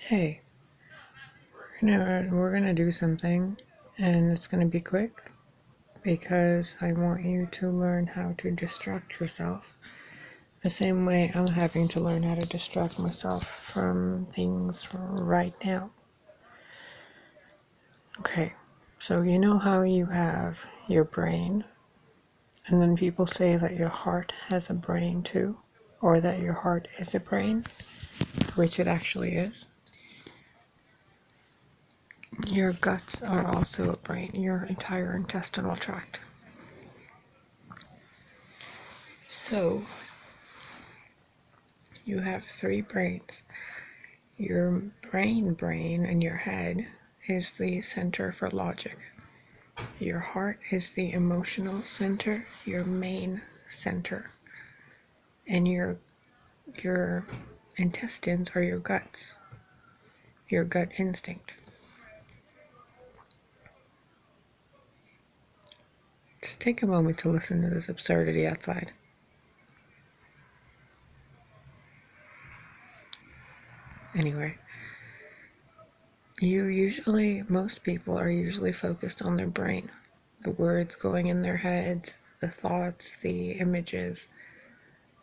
Hey, we're gonna do something, and it's gonna be quick because I want you to learn how to distract yourself the same way I'm having to learn how to distract myself from things right now. Okay, so you know how you have your brain, and then people say that your heart has a brain too, or that your heart is a brain, which it actually is. Your guts are also a brain, your entire intestinal tract. So, you have three brains. Your brain in your head is the center for logic. Your heart is the emotional center, your main center. And your intestines are your guts, your gut instinct. Just take a moment to listen to this absurdity outside. Anyway, most people are usually focused on their brain, the words going in their heads, the thoughts, the images,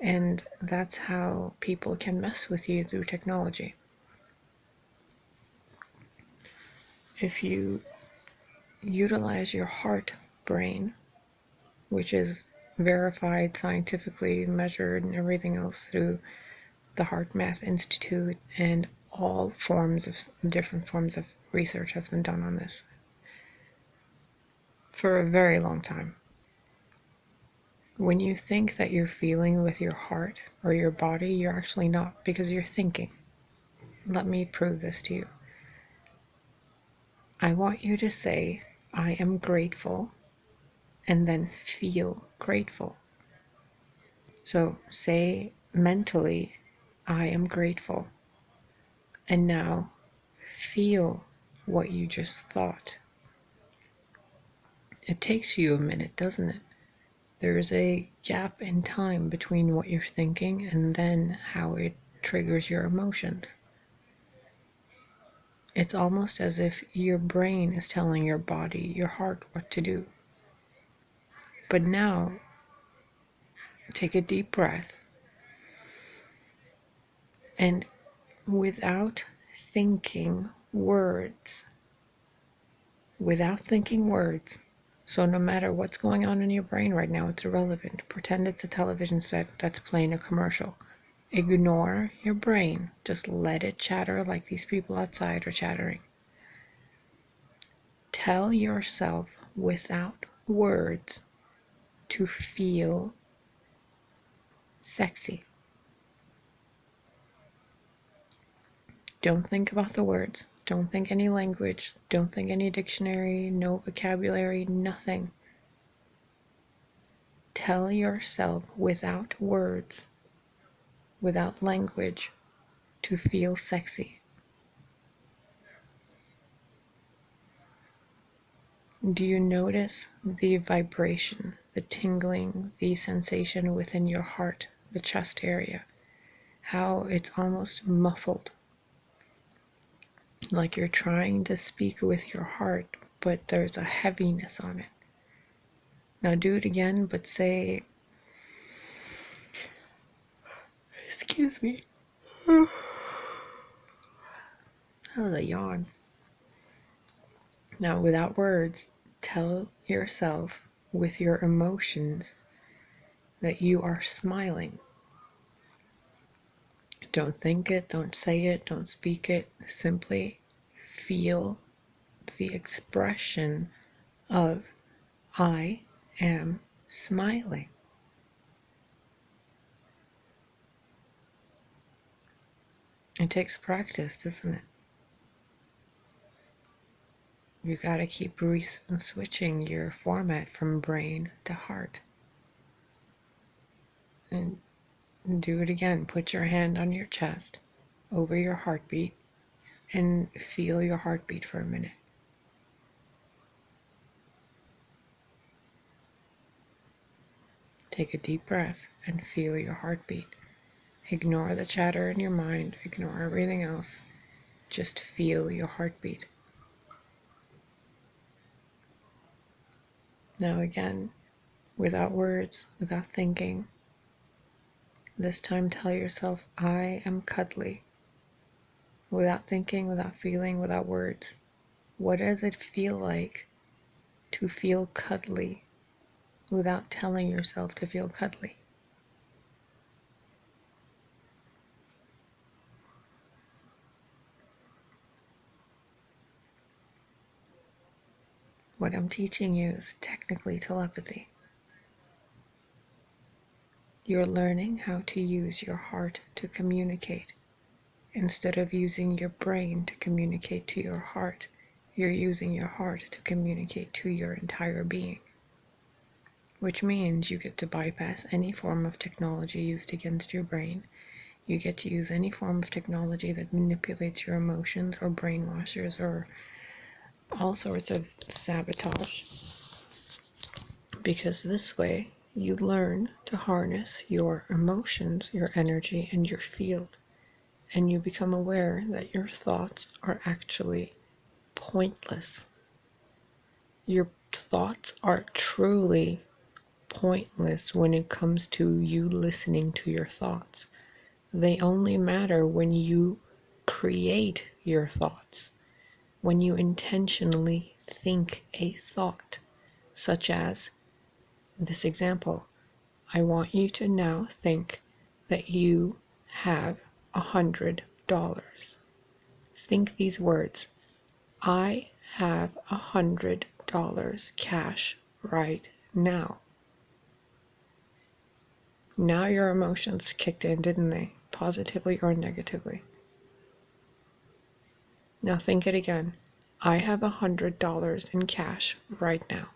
and that's how people can mess with you through technology. If you utilize your heart brain, which is verified, scientifically measured, and everything else through the Heart Math Institute, and all different forms of research has been done on this for a very long time. When you think that you're feeling with your heart or your body, you're actually not, because you're thinking. Let me prove this to you. I want you to say, I am grateful, and then feel grateful. So say mentally, I am grateful, and now feel what you just thought. It takes you a minute, doesn't it? There's a gap in time between what you're thinking and then how it triggers your emotions. It's almost as if your brain is telling your body, your heart, what to do. But now, take a deep breath, and without thinking words, so no matter what's going on in your brain right now, it's irrelevant. Pretend it's a television set that's playing a commercial. Ignore your brain. Just let it chatter like these people outside are chattering. Tell yourself without words to feel sexy. Don't think about the words. Don't think any language. Don't think any dictionary, no vocabulary, nothing. Tell yourself without words, without language, to feel sexy. Do you notice the vibration, the tingling, the sensation within your heart, the chest area? How it's almost muffled, like you're trying to speak with your heart, but there's a heaviness on it. Now do it again, but say, excuse me. That was a yawn. Now, without words, tell yourself with your emotions that you are smiling. Don't think it, don't say it, don't speak it. Simply feel the expression of I am smiling. It takes practice, doesn't it? You gotta keep switching your format from brain to heart. And do it again. Put your hand on your chest, over your heartbeat, and feel your heartbeat for a minute. Take a deep breath and feel your heartbeat. Ignore the chatter in your mind. Ignore everything else. Just feel your heartbeat. Now again, without words, without thinking, this time tell yourself, I am cuddly. Without thinking, without feeling, without words. What does it feel like to feel cuddly without telling yourself to feel cuddly? What I'm teaching you is technically telepathy. You're learning how to use your heart to communicate. Instead of using your brain to communicate to your heart, you're using your heart to communicate to your entire being. Which means you get to bypass any form of technology used against your brain. You get to use any form of technology that manipulates your emotions or brainwashers or all sorts of sabotage. Because this way, you learn to harness your emotions, your energy, and your field. And you become aware that your thoughts are actually pointless. Your thoughts are truly pointless when it comes to you listening to your thoughts. They only matter when you create your thoughts, when you intentionally think a thought, such as this example. I want you to now think that you have $100. Think these words. I have $100 cash right now. Now your emotions kicked in, didn't they? Positively or negatively. Now think it again. I have $100 in cash right now.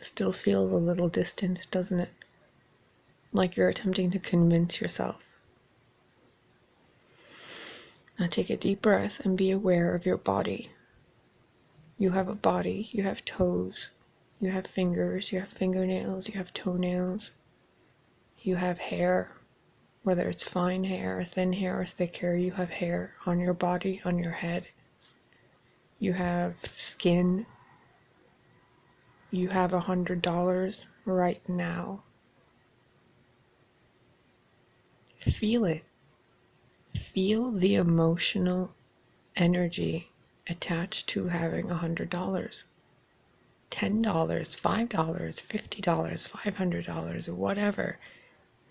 Still feels a little distant, doesn't it? Like you're attempting to convince yourself. Now take a deep breath and be aware of your body. You have a body, you have toes, you have fingers, you have fingernails, you have toenails, you have hair, whether it's fine hair, or thin hair, or thick hair, you have hair on your body, on your head. You have skin. You have $100 right now. Feel it. Feel the emotional energy attached to having $100. $10, $5, $50, $500, whatever.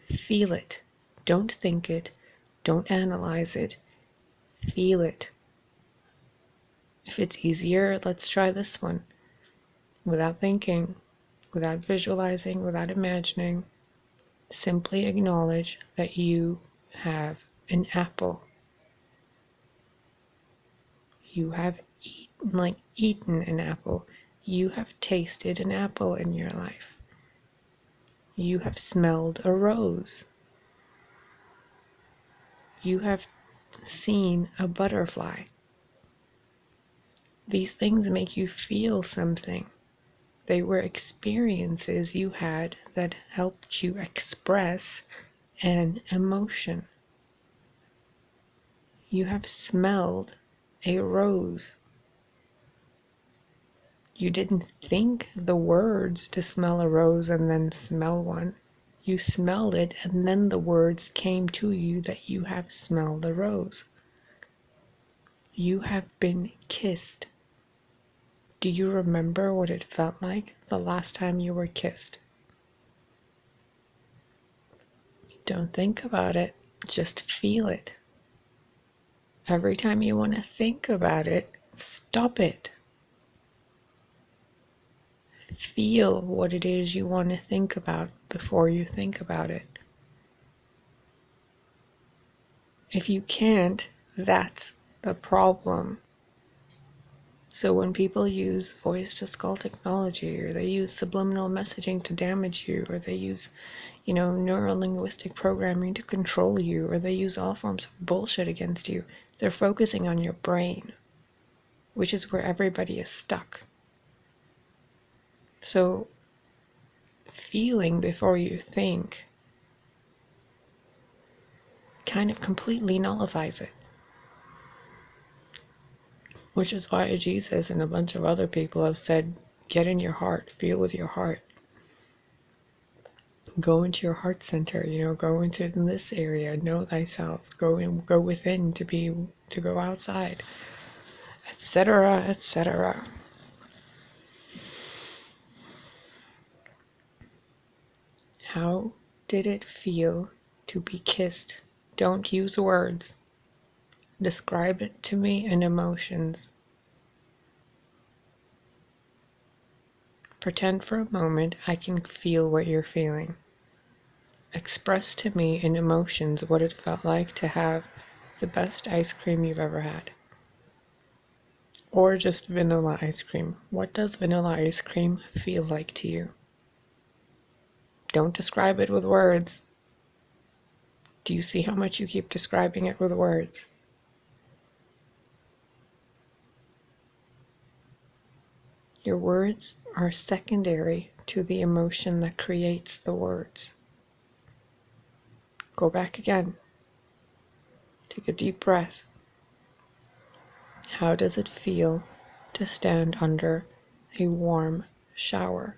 Feel it. Don't think it. Don't analyze it. Feel it. If it's easier, let's try this one. Without thinking, without visualizing, without imagining, simply acknowledge that you have an apple. You have eaten an apple. You have tasted an apple in your life. You have smelled a rose. You have seen a butterfly. These things make you feel something. They were experiences you had that helped you express an emotion. You have smelled a rose. You didn't think the words to smell a rose and then smell one. You smelled it and then the words came to you that you have smelled a rose. You have been kissed. Do you remember what it felt like the last time you were kissed? Don't think about it, just feel it. Every time you want to think about it, stop it. Feel what it is you want to think about before you think about it. If you can't, that's the problem. So when people use voice to skull technology, or they use subliminal messaging to damage you, or they use, neuro-linguistic programming to control you, or they use all forms of bullshit against you, they're focusing on your brain, which is where everybody is stuck. So feeling before you think kind of completely nullifies it. Which is why Jesus and a bunch of other people have said, get in your heart, feel with your heart. Go into your heart center, go into this area, know thyself, go within to go outside, etc., etc. How did it feel to be kissed? Don't use words. Describe it to me in emotions. Pretend for a moment I can feel what you're feeling. Express to me in emotions what it felt like to have the best ice cream you've ever had. Or just vanilla ice cream. What does vanilla ice cream feel like to you? Don't describe it with words. Do you see how much you keep describing it with words? Your words are secondary to the emotion that creates the words. Go back again. Take a deep breath. How does it feel to stand under a warm shower?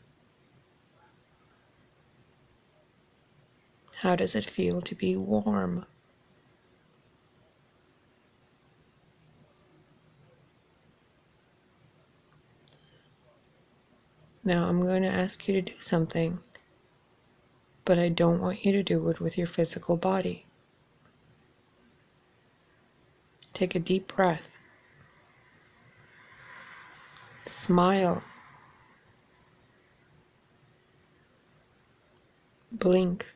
How does it feel to be warm? Now I'm going to ask you to do something, but I don't want you to do it with your physical body. Take a deep breath. Smile. Blink.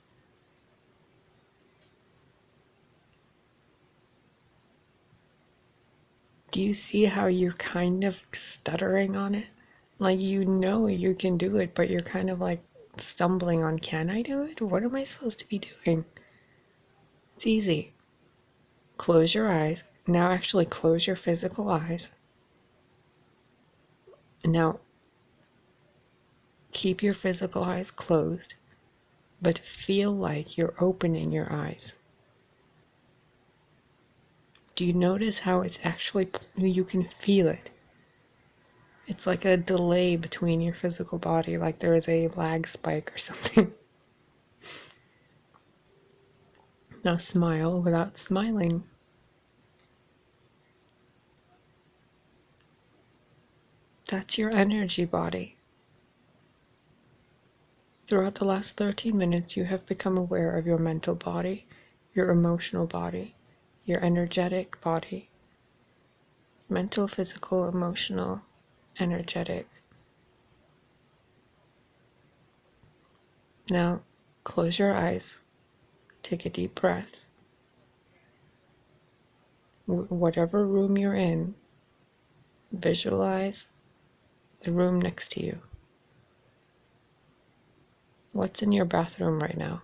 Do you see how you're kind of stuttering on it? Like you can do it, but you're kind of like stumbling on, can I do it? What am I supposed to be doing? It's easy. Close your eyes. Now actually close your physical eyes. Now keep your physical eyes closed, but feel like you're opening your eyes. Do you notice how it's actually, you can feel it? It's like a delay between your physical body, like there is a lag spike or something. Now smile without smiling. That's your energy body. Throughout the last 13 minutes, you have become aware of your mental body, your emotional body, your energetic body. Mental, physical, emotional, energetic. Now, close your eyes. Take a deep breath. Whatever room you're in, visualize the room next to you. What's in your bathroom right now?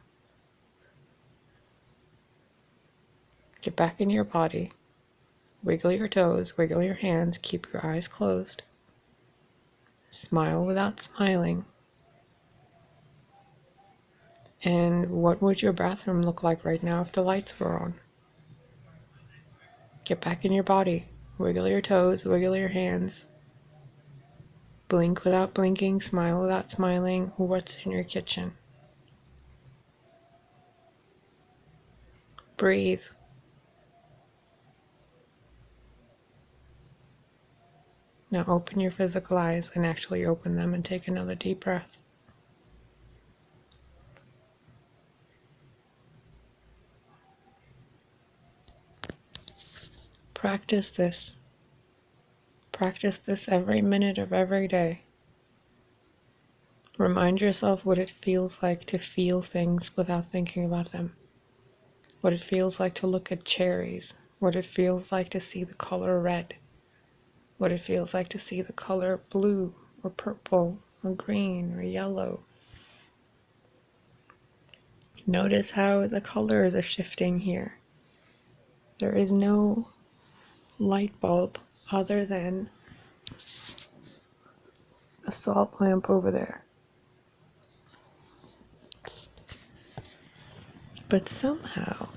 Get back in your body. Wiggle your toes, wiggle your hands, keep your eyes closed. Smile without smiling. And what would your bathroom look like right now if the lights were on? Get back in your body. Wiggle your toes, wiggle your hands. Blink without blinking, smile without smiling. What's in your kitchen? Breathe. Now open your physical eyes and actually open them and take another deep breath. Practice this. Practice this every minute of every day. Remind yourself what it feels like to feel things without thinking about them. What it feels like to look at cherries. What it feels like to see the color red. What it feels like to see the color blue or purple or green or yellow. Notice how the colors are shifting here. There is no light bulb other than a salt lamp over there. But somehow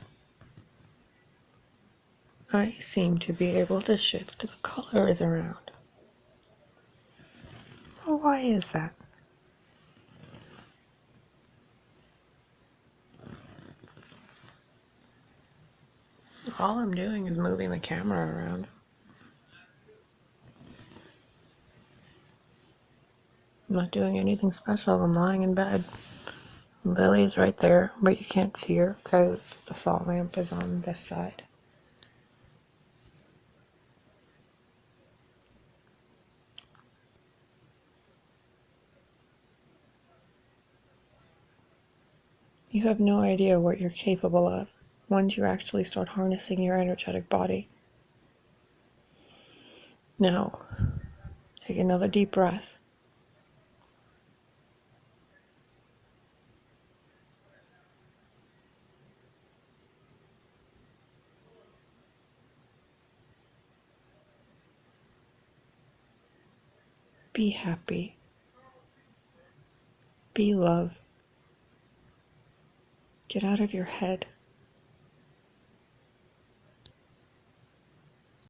I seem to be able to shift the colors around. Well, why is that? All I'm doing is moving the camera around. I'm not doing anything special. I'm lying in bed. Lily's right there, but you can't see her because the salt lamp is on this side. You have no idea what you're capable of once you actually start harnessing your energetic body. Now, take another deep breath. Be happy. Be love. Get out of your head.